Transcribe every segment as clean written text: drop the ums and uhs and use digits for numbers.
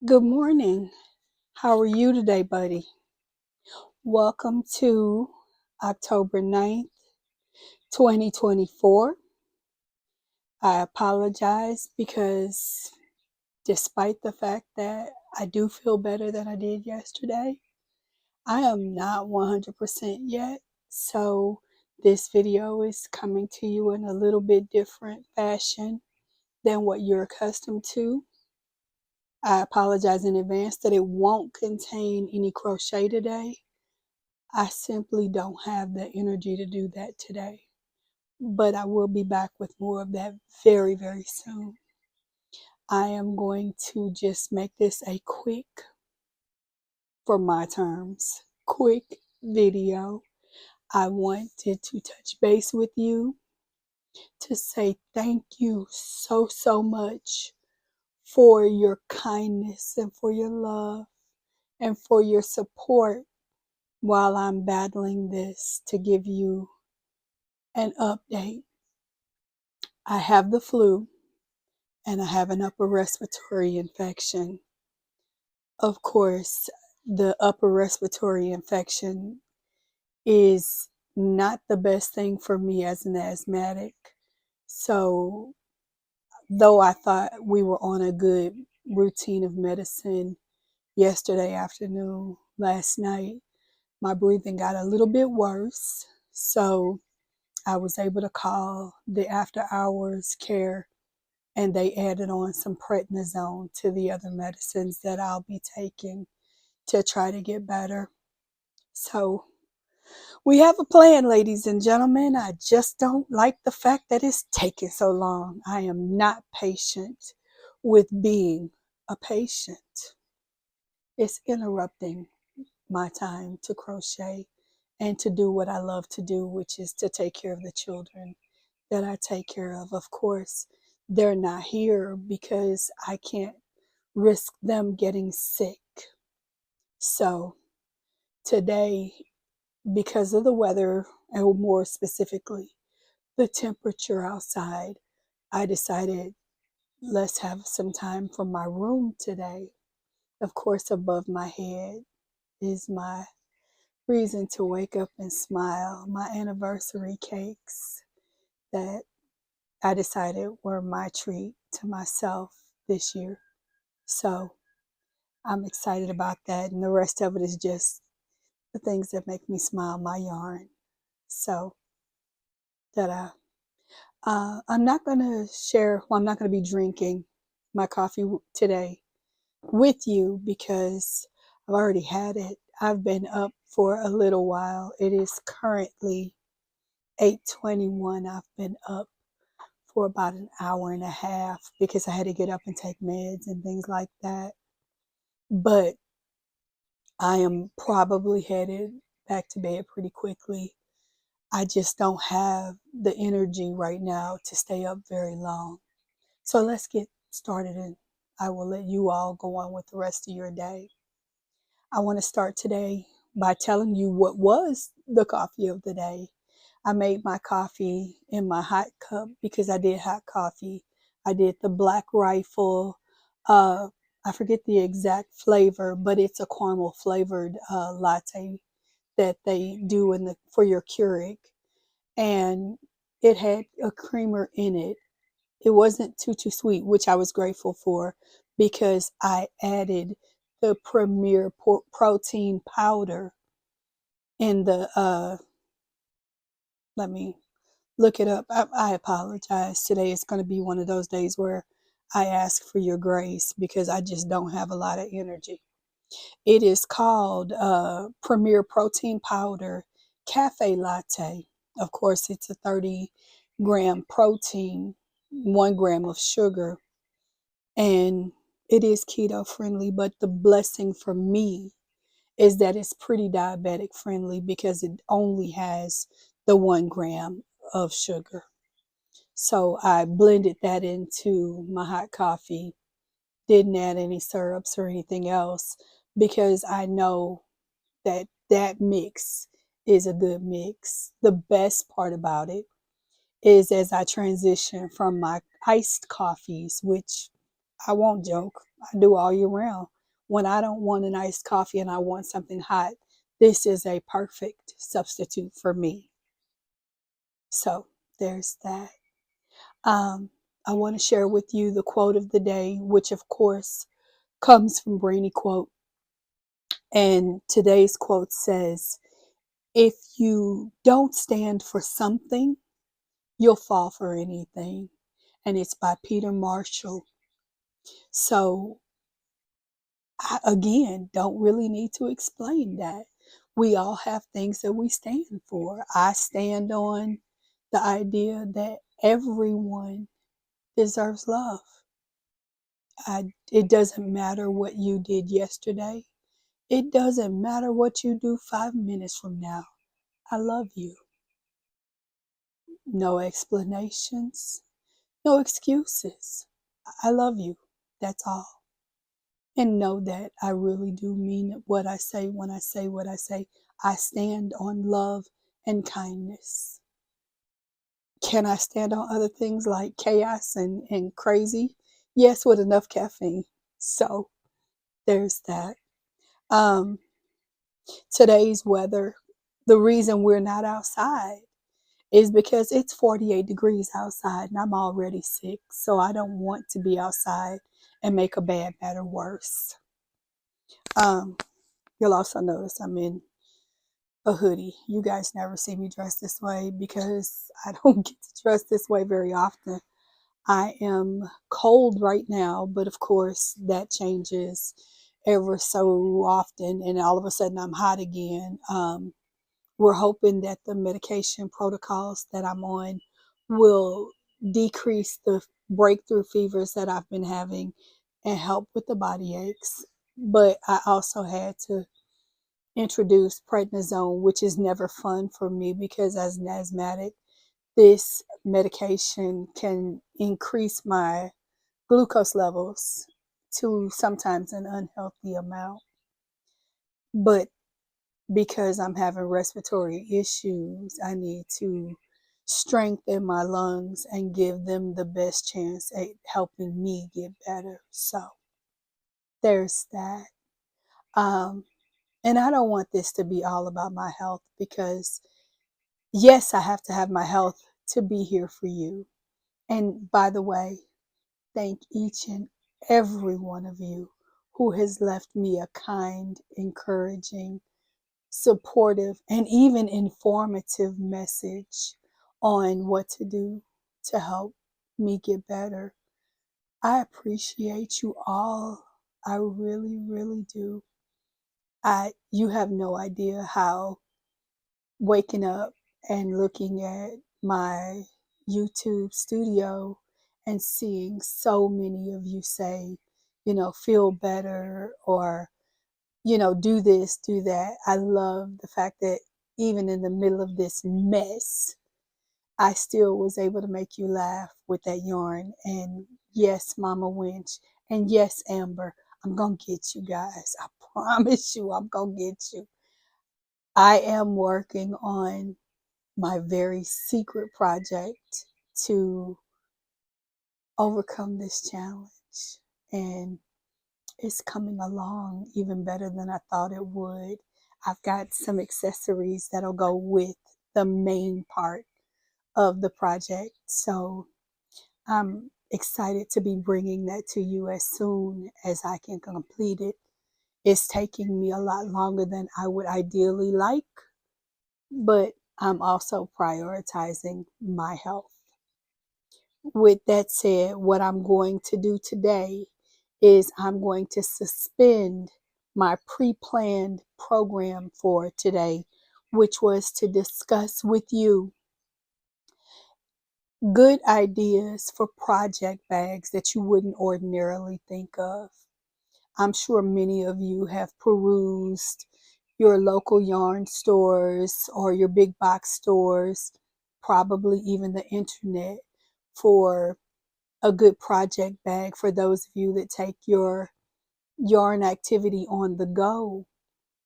Good morning. How are you today, buddy? Welcome to October 9th, 2024. I apologize because despite the fact that I do feel better than I did yesterday, I am not 100% yet. So this video is coming to you in a little bit different fashion than what you're accustomed to. I apologize in advance that it won't contain any crochet today. I simply don't have the energy to do that today. But I will be back with more of that very, very soon. I am going to just make this a quick, for my terms, quick video. I wanted to touch base with you to say thank you so, so much for your kindness and for your love and for your support while I'm battling this, to give you an update. I have the flu and I have an upper respiratory infection. Of course, the upper respiratory infection is not the best thing for me as an asthmatic. So, though I thought we were on a good routine of medicine yesterday afternoon, last night, my breathing got a little bit worse. So, I was able to call the after hours care, and they added on some prednisone to the other medicines that I'll be taking to try to get better. So we have a plan, ladies and gentlemen. I just don't like the fact that it's taking so long. I am not patient with being a patient. It's interrupting my time to crochet and to do what I love to do, which is to take care of the children that I take care of. Of course, they're not here because I can't risk them getting sick. So today, because of the weather, and more specifically, the temperature outside, I decided let's have some time from my room today. Of course, above my head is my reason to wake up and smile, my anniversary cakes that I decided were my treat to myself this year. So I'm excited about that. And the rest of it is just the things that make me smile, my yarn. So I'm not going to share, well, I'm not going to be drinking my coffee today with you because I've already had it. I've been up for a little while. It is currently 8:21. I've been up for about an hour and a half because I had to get up and take meds and things like that. But I am probably headed back to bed pretty quickly. I just don't have the energy right now to stay up very long. So let's get started, and I will let you all go on with the rest of your day. I want to start today by telling you what was the coffee of the day. I made my coffee in my hot cup because I did hot coffee. I did the Black Rifle. Uh, I forget the exact flavor, but it's a caramel flavored latte that they do for your Keurig, and it had a creamer in it. It wasn't too sweet, which I was grateful for because I added the Premier protein powder in the let me look it up. I apologize. Today is going to be one of those days where I ask for your grace because I just don't have a lot of energy. It is called Premier Protein Powder Cafe Latte. Of course, it's a 30-gram protein, 1 gram of sugar, and it is keto friendly. But the blessing for me is that it's pretty diabetic friendly because it only has the 1 gram of sugar. So I blended that into my hot coffee, didn't add any syrups or anything else because I know that that mix is a good mix. The best part about it is as I transition from my iced coffees, which I won't joke, I do all year round. when I don't want an iced coffee and I want something hot, this is a perfect substitute for me. So there's that. I want to share with you the quote of the day, which of course comes from Brainy Quote. And today's quote says, if you don't stand for something, you'll fall for anything. And it's by Peter Marshall. So I, again, don't really need to explain that. We all have things that we stand for. I stand on the idea that everyone deserves love. It doesn't matter what you did yesterday. It doesn't matter what you do 5 minutes from now. I love you. No explanations, no excuses. I love you. That's all. And know that I really do mean what I say when I say what I say. I stand on love and kindness. Can I stand on other things like chaos and crazy? Yes, with enough caffeine. So there's that. Um, Today's weather, the reason we're not outside is because it's 48 degrees outside and I'm already sick. So I don't want to be outside and make a bad matter worse. You'll also notice I'm in a hoodie. You guys never see me dressed this way because I don't get to dress this way very often. I am cold right now, but of course that changes ever so often, and all of a sudden I'm hot again. We're hoping that the medication protocols that I'm on will decrease the breakthrough fevers that I've been having and help with the body aches. But I also had to introduce prednisone, which is never fun for me because as an asthmatic, this medication can increase my glucose levels to sometimes an unhealthy amount. But because I'm having respiratory issues, I need to strengthen my lungs and give them the best chance at helping me get better. So there's that. And I don't want this to be all about my health because, yes, I have to have my health to be here for you. And by the way, thank each and every one of you who has left me a kind, encouraging, supportive, and even informative message on what to do to help me get better. I appreciate you all. I really, really do. You have no idea how waking up and looking at my YouTube studio and seeing so many of you say, feel better or, do this, do that. I love the fact that even in the middle of this mess, I still was able to make you laugh with that yarn. And yes, Mama Wench. And yes, Amber, I'm going to get you guys. I promise you, I'm going to get you. I am working on my very secret project to overcome this challenge. And it's coming along even better than I thought it would. I've got some accessories that'll go with the main part of the project. So I'm excited to be bringing that to you as soon as I can complete it. It's taking me a lot longer than I would ideally like, but I'm also prioritizing my health. With that said, what I'm going to do today is I'm going to suspend my pre-planned program for today, which was to discuss with you good ideas for project bags that you wouldn't ordinarily think of. I'm sure many of you have perused your local yarn stores or your big box stores, probably even the internet, for a good project bag for those of you that take your yarn activity on the go.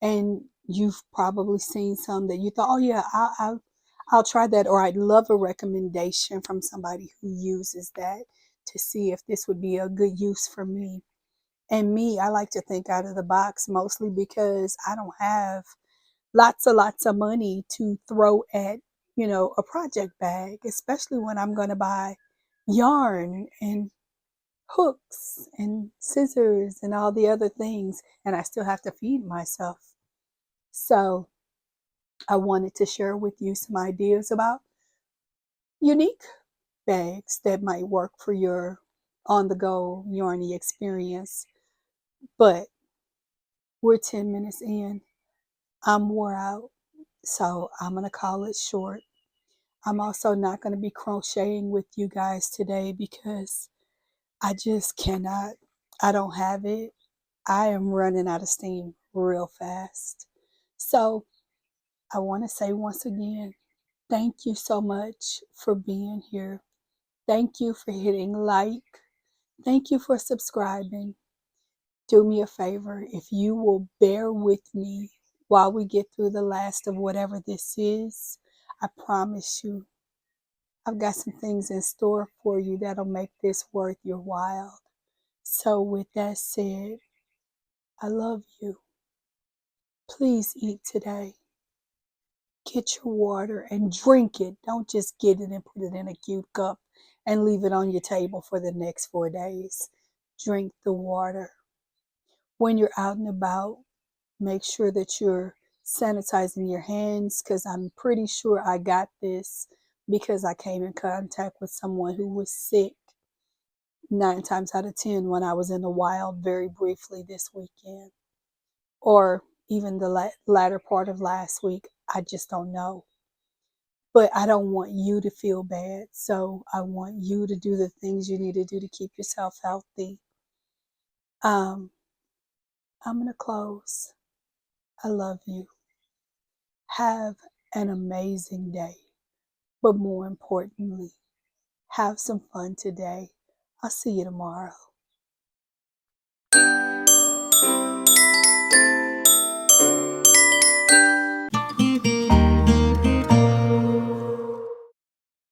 And you've probably seen some that you thought, oh yeah, I'll try that, or I'd love a recommendation from somebody who uses that to see if this would be a good use for me. And me, I like to think out of the box, mostly because I don't have lots of money to throw at, a project bag, especially when I'm going to buy yarn and hooks and scissors and all the other things, and I still have to feed myself. So I wanted to share with you some ideas about unique bags that might work for your on the go yarny experience. But we're 10 minutes in. I'm wore out, so I'm going to call it short. I'm also not going to be crocheting with you guys today because I just cannot. I don't have it. I am running out of steam real fast. So I want to say once again, thank you so much for being here. Thank you for hitting like. Thank you for subscribing. Do me a favor, if you will bear with me while we get through the last of whatever this is, I promise you, I've got some things in store for you that'll make this worth your while. So with that said, I love you. Please eat today. Get your water and drink it. Don't just get it and put it in a cute cup and leave it on your table for the next 4 days. Drink the water. When you're out and about, make sure that you're sanitizing your hands, because I'm pretty sure I got this because I came in contact with someone who was sick 9 times out of 10 when I was in the wild very briefly this weekend, or even the latter part of last week. I just don't know. But I don't want you to feel bad. So I want you to do the things you need to do to keep yourself healthy. I'm going to close. I love you. Have an amazing day. But more importantly, have some fun today. I'll see you tomorrow.